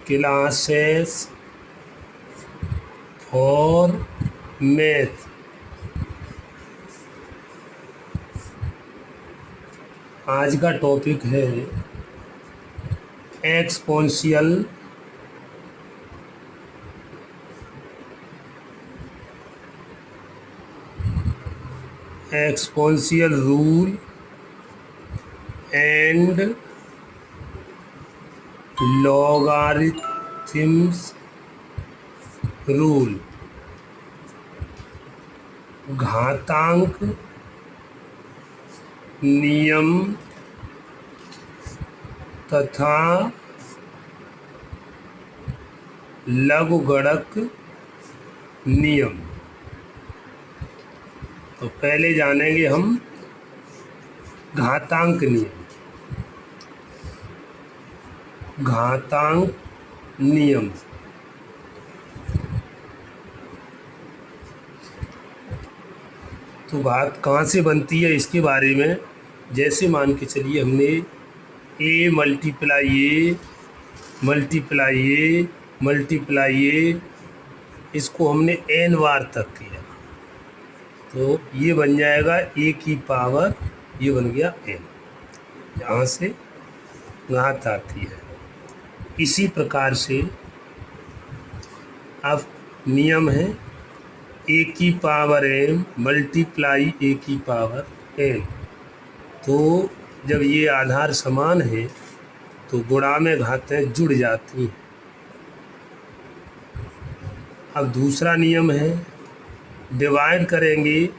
Classes for math. आज का topic है exponential rule and logarithms rule. घातांक नियम तथा लघुगणक नियम। तो पहले जानेंगे हम घातांक नियम। घातांक नियम तो घात कहाँ से बनती है इसके बारे में, जैसे मान के चलिए हमने ए मल्टीप्लाई ए इसको हमने n बार तक किया तो ये बन जाएगा ए की पावर, ये बन गया n। यहाँ से घात आती है। इसी प्रकार से अब नियम है ए की पावर m मल्टीप्लाई ए की पावर n। तो जब ये आधार समान है तो गुणा में घातें जुड़ जाती हैं। अब दूसरा नियम है डिवाइड करेंगे,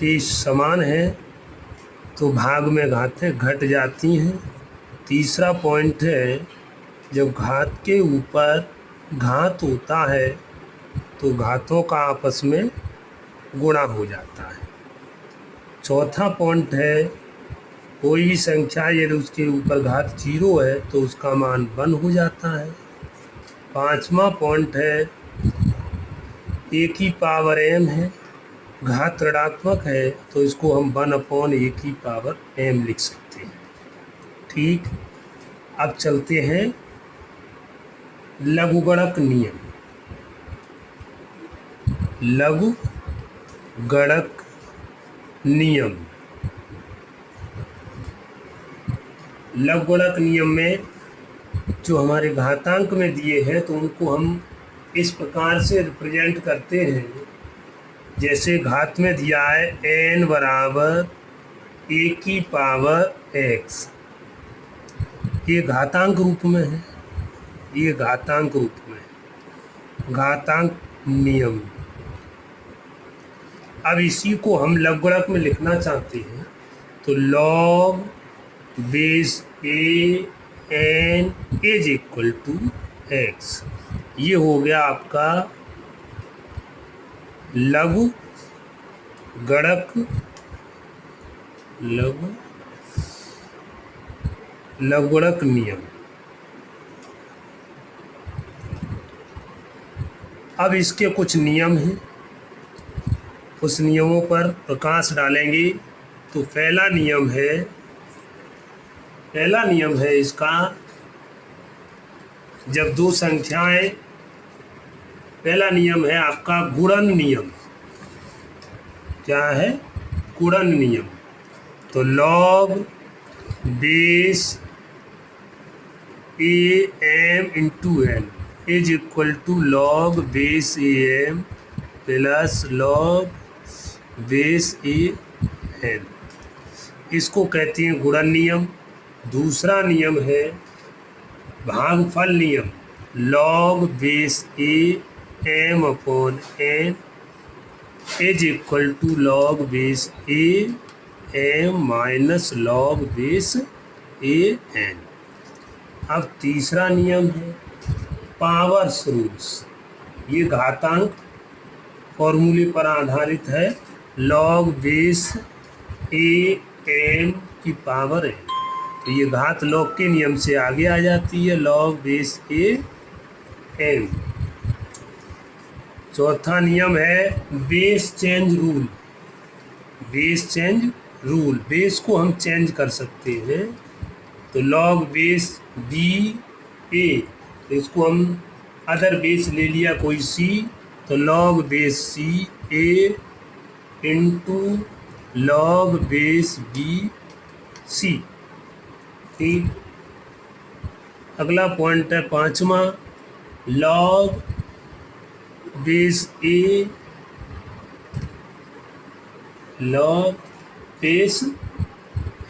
ये समान है तो भाग में घातें घट जाती हैं। तीसरा पॉइंट है जब घात के ऊपर घात होता है तो घातों का आपस में गुणा हो जाता है। चौथा पॉइंट है कोई भी संख्या यदि उसके ऊपर घात 0 है तो उसका मान 1 हो जाता है। पांचवा पॉइंट है ए की पावर m है, घात ऋणात्मक है तो इसको हम 1/a की पावर m लिख सकते हैं। ठीक, अब चलते हैं लघुगणक नियम। लघुगणक नियम लघुगणक नियम में जो हमारे घातांक में दिए हैं तो उनको हम इस प्रकार से रिप्रेजेंट करते हैं। जैसे घात में दिया है n बराबर a की पावर x, ये घातांक रूप में है, ये घातांक रूप में है, घातांक नियम। अब इसी को हम लघुगणक में लिखना चाहते हैं तो log base a n is equal to x। ये हो गया आपका लघुगणक नियम। अब इसके कुछ नियम हैं, उस नियमों पर प्रकाश डालेंगे। तो पहला नियम है इसका, जब दो संख्याएं, पहला नियम है आपका गुणन नियम। क्या है? गुणन नियम। तो log base am into n is equal to log base am plus log base an, इसको कहते हैं गुणन नियम। दूसरा नियम है भागफल नियम, log base am upon n is equal to log base am minus log base an। अब तीसरा नियम है पावर्स रूल्स। ये घातांक फॉर्मूले पर आधारित है, log बेस am की पावर n। तो ये घात लॉग के नियम से आगे आ जाती है, log बेस am। चौथा नियम है बेस चेंज रूल। बेस को हम चेंज कर सकते हैं तो लॉग बेस बी ए, तो इसको हम अदर बेस ले लिया कोई सी, तो log base C A into log base B C. ठीक, अगला पॉइंट है 5वां, log base A log base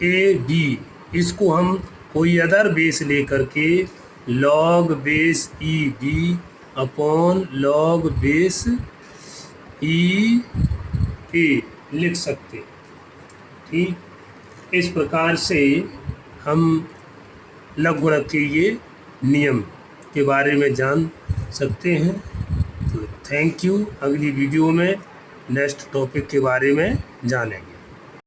A B, इसको हम कोई अदर बेस लेकर के log base E B upon log base E A लिख सकते। ठीक, इस प्रकार से हम लघुगणक के ये नियम के बारे में जान सकते हैं। तो थैंक यू। अगली वीडियो में नेक्स्ट टॉपिक के बारे में जानेंगे।